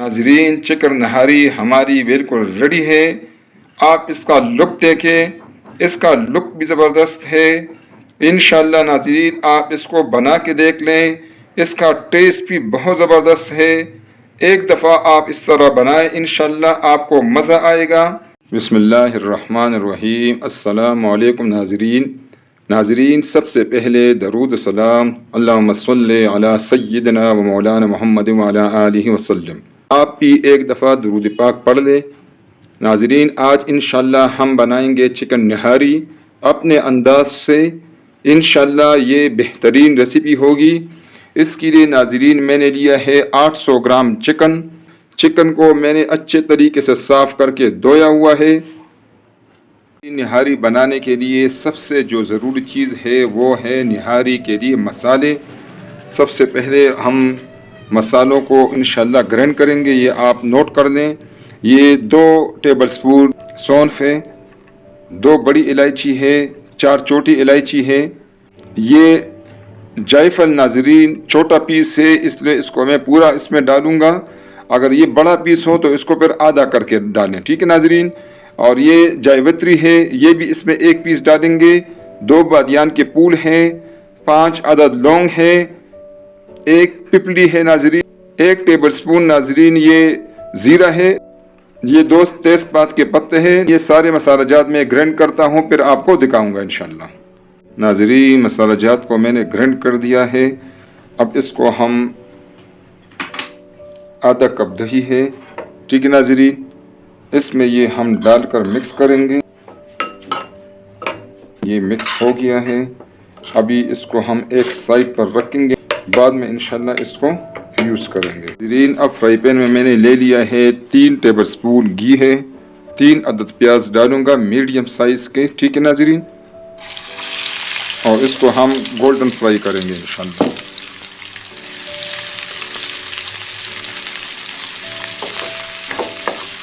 नाजरीन, चिकन नहारी हमारी बिल्कुल रेडी है। आप इसका लुक देखें, इसका लुक भी ज़बरदस्त है। इंशाअल्लाह नाजरीन, आप इसको बना के देख लें, इसका टेस्ट भी बहुत ज़बरदस्त है। एक दफ़ा आप इस तरह बनाएं, इंशाअल्लाह आपको मज़ा आएगा। बिस्मिल्लाहिर्रहमानिर्रहीम। अस्सलामु अलैकुम नाजरीन, सबसे पहले दरूद सलाम अल्लाहुम्मा सल्ली अला सय्यिदना व मौलाना मुहम्मद व अला आलिहि वसल्लम। आप भी एक दफ़ा दरूद पाक पढ़ लें। नाजरीन, आज इंशाअल्लाह हम बनाएंगे चिकन निहारी अपने अंदाज से। इंशाअल्लाह ये बेहतरीन रेसिपी होगी। इसके लिए नाजरीन मैंने लिया है 800 ग्राम चिकन को मैंने अच्छे तरीके से साफ़ करके धोया हुआ है। निहारी बनाने के लिए सबसे जो ज़रूरी चीज़ है वो है निहारी के लिए मसाले। सबसे पहले हम मसालों को इंशाअल्लाह ग्राइंड करेंगे, ये आप नोट कर लें। ये 2 टेबलस्पून सौंफ है, 2 बड़ी इलायची है, 4 छोटी इलायची है। ये जायफल नाजरीन छोटा पीस है, इसलिए इसको मैं पूरा इसमें डालूँगा। अगर ये बड़ा पीस हो तो इसको फिर आधा करके डालें, ठीक है नाजरीन। और ये जायवत्री है, ये भी इसमें 1 पीस डालेंगे। 2 बादियान के फूल हैं, 5 अदद लौंग है, 1 पिपली है नाजरीन, 1 टेबलस्पून नाजरीन ये ज़ीरा है, ये 2 तेज़पात के पत्ते हैं। ये सारे मसालाजात मैं ग्राइंड करता हूँ, फिर आपको दिखाऊंगा इंशाअल्लाह। नाजरीन, मसालाजात को मैंने ग्राइंड कर दिया है। अब इसको हम आधा कप दही है, ठीक है नाजरीन, इसमें ये हम डालकर मिक्स करेंगे। ये मिक्स हो गया है। अभी इसको हम एक साइड पर रखेंगे, बाद में इंशाल्लाह इसको यूज़ करेंगे। नाज़रीन, अब फ्राई पैन में मैंने ले लिया है 3 टेबलस्पून घी है, 3 अदद प्याज डालूंगा मीडियम साइज़ के, ठीक है नाज़रीन। और इसको हम गोल्डन फ्राई करेंगे इंशाल्लाह।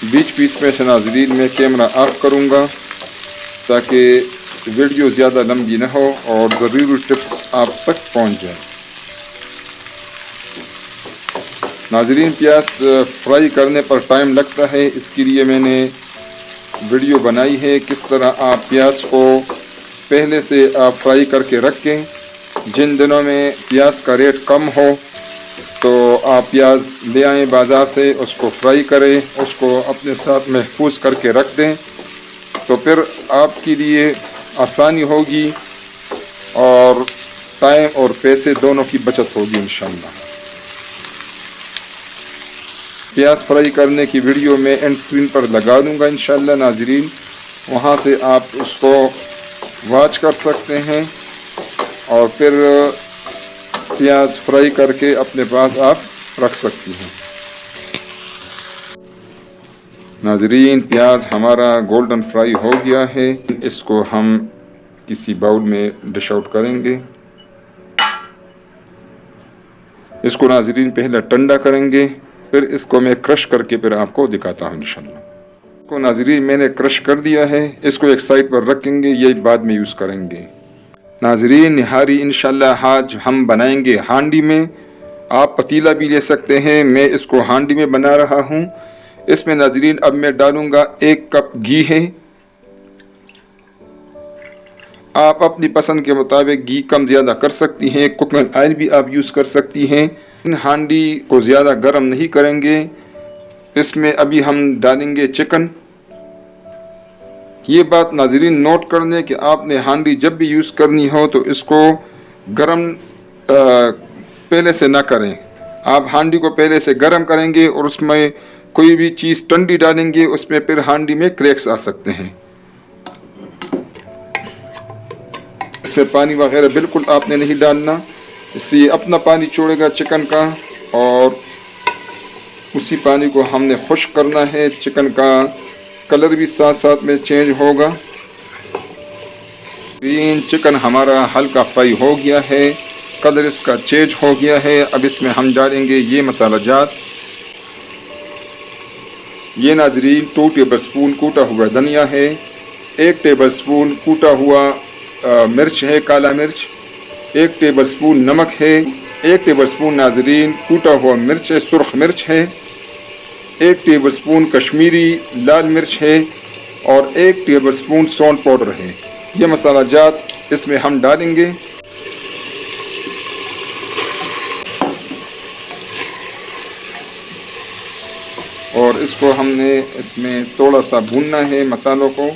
बीच बीच में से नाज़रीन मैं कैमरा ऑफ करूँगा ताकि वीडियो ज़्यादा लंबी न हो और ज़रूरी टिप्स आप तक पहुँच जाए। नाज़रीन, प्याज फ्राई करने पर टाइम लगता है, इसके लिए मैंने वीडियो बनाई है किस तरह आप प्याज को पहले से आप फ्राई करके रखें। जिन दिनों में प्याज का रेट कम हो तो आप प्याज ले आएँ बाज़ार से, उसको फ्राई करें, उसको अपने साथ महफूज करके रख दें, तो फिर आपके लिए आसानी होगी और टाइम और पैसे दोनों की बचत होगी इंशाअल्लाह। प्याज फ्राई करने की वीडियो मैं एंड स्क्रीन पर लगा दूंगा इंशाअल्लाह नाज़रीन, वहाँ से आप उसको वॉच कर सकते हैं और फिर प्याज फ्राई करके अपने पास आप रख सकती हैं। नाज़रीन, प्याज हमारा गोल्डन फ्राई हो गया है। इसको हम किसी बाउल में डिश आउट करेंगे। इसको नाज़रीन पहले ठंडा करेंगे, फिर इसको मैं क्रश करके फिर आपको दिखाता हूँ इंशाल्लाह। इसको नाज़रीन मैंने क्रश कर दिया है, इसको एक साइड पर रखेंगे, ये बाद में यूज़ करेंगे। नाज़रीन, निहारी इंशाल्लाह आज हम बनाएंगे हांडी में। आप पतीला भी ले सकते हैं, मैं इसको हांडी में बना रहा हूँ। इसमें नाज़रीन अब मैं डालूँगा 1 कप घी है। आप अपनी पसंद के मुताबिक घी कम ज़्यादा कर सकती हैं, कुकिंग ऑयल भी आप यूज़ कर सकती हैं। इन हांडी को ज़्यादा गर्म नहीं करेंगे। इसमें अभी हम डालेंगे चिकन। ये बात नाज़रीन नोट कर लें कि आपने हांडी जब भी यूज़ करनी हो तो इसको गर्म पहले से ना करें। आप हांडी को पहले से गर्म करेंगे और उसमें कोई भी चीज़ ठंडी डालेंगे, उसमें फिर हांडी में क्रैक्स आ सकते हैं। इसमें पानी वगैरह बिल्कुल आपने नहीं डालना, इससे ये अपना पानी छोड़ेगा चिकन का और उसी पानी को हमने खुश्क करना है। चिकन का कलर भी साथ साथ में चेंज होगा। चिकन हमारा हल्का फ्राई हो गया है, कलर इसका चेंज हो गया है। अब इसमें हम डालेंगे ये मसालाजात। ये नाज़रीन 2 टेबलस्पून कूटा हुआ धनिया है, 1 टेबलस्पून कूटा हुआ मिर्च है, काला मिर्च, 1 टेबलस्पून नमक है, 1 टेबलस्पून नाज़रीन कूटा हुआ मिर्च है, सुर्ख मिर्च है, 1 टेबलस्पून कश्मीरी लाल मिर्च है और 1 टेबलस्पून सौंठ पाउडर है। ये मसाला जात इसमें हम डालेंगे और इसको हमने इसमें थोड़ा सा भूनना है मसालों को।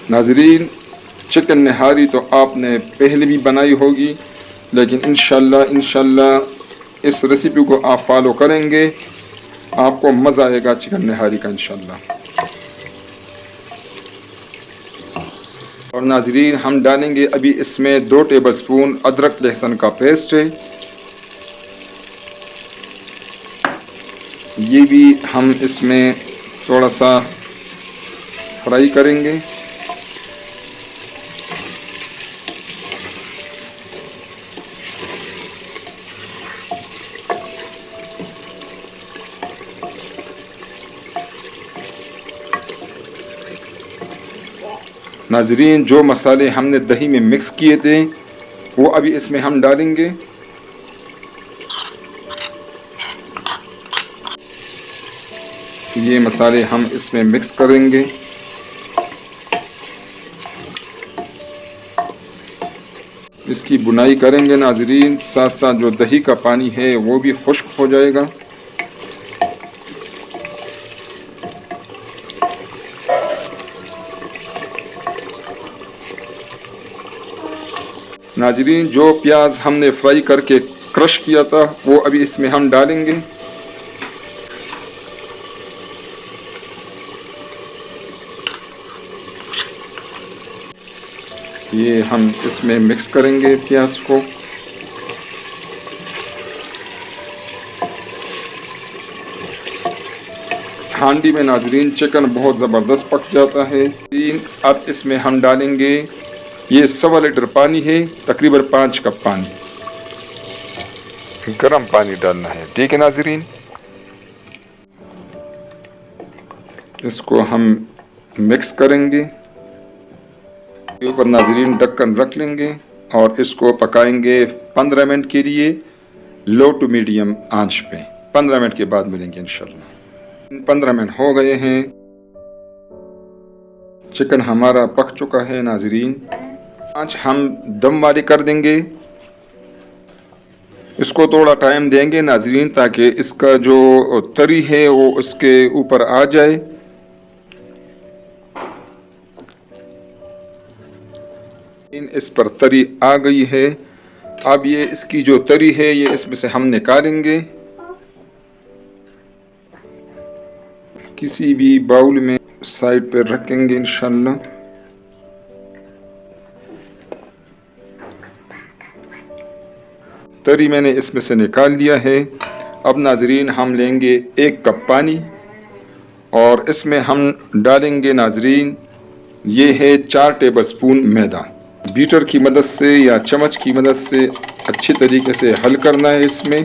नाज़रीन, चिकन नहारी तो आपने पहले भी बनाई होगी, लेकिन इंशाल्लाह इस रेसिपी को आप फॉलो करेंगे, आपको मज़ा आएगा चिकन नहारी का इंशाल्लाह। और नाज़रीन, हम डालेंगे अभी इसमें 2 टेबलस्पून अदरक लहसुन का पेस्ट है। ये भी हम इसमें थोड़ा सा फ्राई करेंगे। नाज़रीन, जो मसाले हमने दही में मिक्स किए थे वो अभी इसमें हम डालेंगे। ये मसाले हम इसमें मिक्स करेंगे। इसकी बुनाई करेंगे नाज़रीन, साथ साथ जो दही का पानी है वो भी खुश्क हो जाएगा। नाज़रीन, जो प्याज हमने फ्राई करके क्रश किया था वो अभी इसमें हम डालेंगे। ये हम इसमें मिक्स करेंगे प्याज को। हांडी में नाज़रीन चिकन बहुत ज़बरदस्त पक जाता है। अब इसमें हम डालेंगे, ये 1.25 लीटर पानी है, तकरीबन 5 कप पानी, गर्म पानी डालना है। ठीक है नाज़रीन, इसको हम मिक्स करेंगे। के ऊपर नाज़रीन ढक्कन रख लेंगे और इसको पकाएंगे 15 मिनट के लिए लो टू मीडियम आंच पे। 15 मिनट के बाद मिलेंगे इंशाल्लाह। 15 मिनट हो गए हैं, चिकन हमारा पक चुका है नाज़रीन। आंच हम दम वाली कर देंगे। इसको थोड़ा टाइम देंगे नाज़रीन ताकि इसका जो तरी है वो उसके ऊपर आ जाए। इस पर तरी आ गई है। अब ये इसकी जो तरी है ये इसमें से हम निकालेंगे, किसी भी बाउल में साइड पर रखेंगे इंशाल्लाह। तरी मैंने इसमें से निकाल दिया है। अब नाज़रीन हम लेंगे 1 कप पानी और इसमें हम डालेंगे नाज़रीन, ये है 4 टेबलस्पून मैदा। बीटर की मदद से या चम्मच की मदद से अच्छी तरीके से हल करना है इसमें।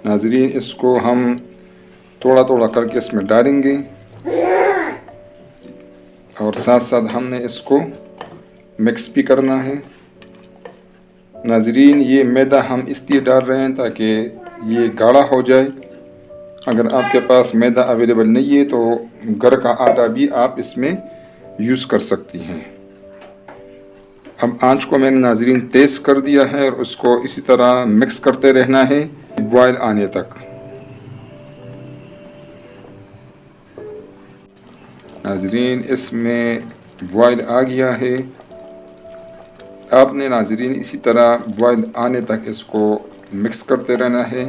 नाज़रीन, इसको हम थोड़ा थोड़ा करके इसमें डालेंगे और साथ साथ हमने इसको मिक्स भी करना है। नाज़रीन, ये मैदा हम इसलिए डाल रहे हैं ताकि ये गाढ़ा हो जाए। अगर आपके पास मैदा अवेलेबल नहीं है तो घर का आटा भी आप इसमें यूज़ कर सकती हैं। अब आंच को मैंने नाज़रीन तेज़ कर दिया है और उसको इसी तरह मिक्स करते रहना है बॉयल आने तक। नाज़रीन, इसमें बॉयल आ गया है। आपने नाज़रीन इसी तरह बॉयल आने तक इसको मिक्स करते रहना है।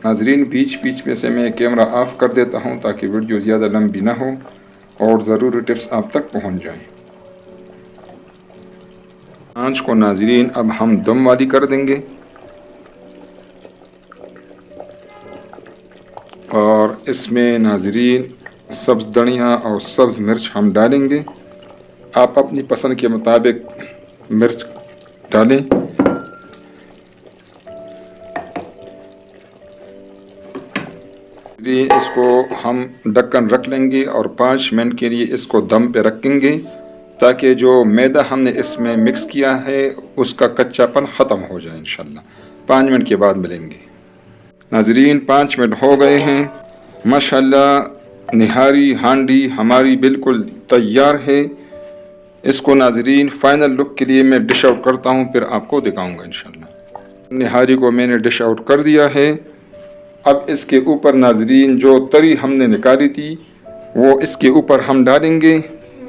नाज़रीन, बीच बीच में से मैं कैमरा ऑफ कर देता हूं ताकि वीडियो ज़्यादा लंबी ना हो और ज़रूरी टिप्स आप तक पहुंच जाएं। आंच को नाज़रीन अब हम दम वाली कर देंगे और इसमें नाज़रीन सब्ज़ धनिया और सब्ज़ मिर्च हम डालेंगे। आप अपनी पसंद के मुताबिक मिर्च डालें। नाज़रीन इसको हम ढक्कन रख लेंगे और 5 मिनट के लिए इसको दम पे रखेंगे ताकि जो मैदा हमने इसमें मिक्स किया है उसका कच्चापन ख़त्म हो जाए। इंशाल्लाह 5 मिनट के बाद मिलेंगे। नाज़रीन 5 मिनट हो गए हैं। माशाल्लाह निहारी हांडी हमारी बिल्कुल तैयार है। इसको नाज़रीन फ़ाइनल लुक के लिए मैं डिश आउट करता हूँ, फिर आपको दिखाऊँगा इंशाल्लाह। निहारी को मैंने डिश आउट कर दिया है। अब इसके ऊपर नाज़रीन जो तरी हमने निकाली थी वो इसके ऊपर हम डालेंगे।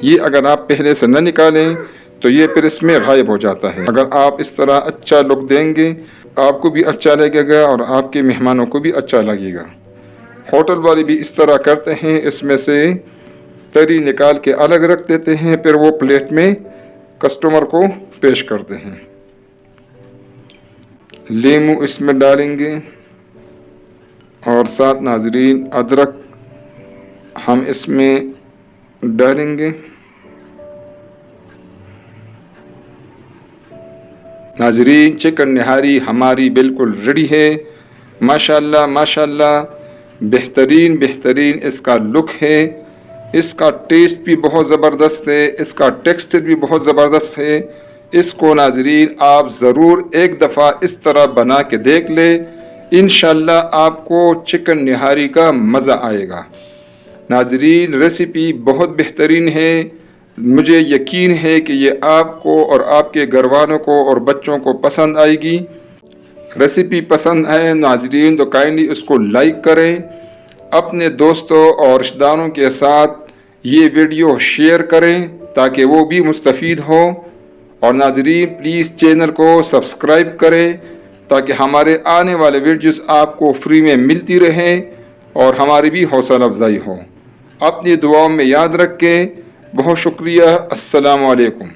ये अगर आप पहले से न निकालें तो ये फिर इसमें गायब हो जाता है। अगर आप इस तरह अच्छा लुक देंगे आपको भी अच्छा लगेगा और आपके मेहमानों को भी अच्छा लगेगा। होटल वाले भी इस तरह करते हैं, इसमें से तरी निकाल के अलग रख देते हैं, फिर वो प्लेट में कस्टमर को पेश करते हैं। लीमू इसमें डालेंगे और साथ नाज़रीन अदरक हम इसमें डालेंगे। नाज़रीन चिकन निहारी हमारी बिल्कुल रेडी है। माशाल्लाह माशाल्लाह बेहतरीन बेहतरीन इसका लुक है। इसका टेस्ट भी बहुत ज़बरदस्त है, इसका टेक्सचर भी बहुत ज़बरदस्त है। इसको नाज़रीन आप ज़रूर एक दफ़ा इस तरह बना के देख लें, इंशाल्लाह आपको चिकन निहारी का मज़ा आएगा। नाज़रीन रेसिपी बहुत बेहतरीन है। मुझे यकीन है कि ये आपको और आपके घरवालों को और बच्चों को पसंद आएगी। रेसिपी पसंद आए नाज़रीन तो काइंडली उसको लाइक करें, अपने दोस्तों और रिश्तेदारों के साथ ये वीडियो शेयर करें ताकि वो भी मुस्तफ़ीद हो। और नाज़रीन प्लीज़ चैनल को सब्सक्राइब करें ताकि हमारे आने वाले वीडियोस आपको फ्री में मिलती रहें और हमारी भी हौसला अफजाई हो। अपनी दुआओं में याद रखें। बहुत शुक्रिया। अस्सलामु अलैकुम।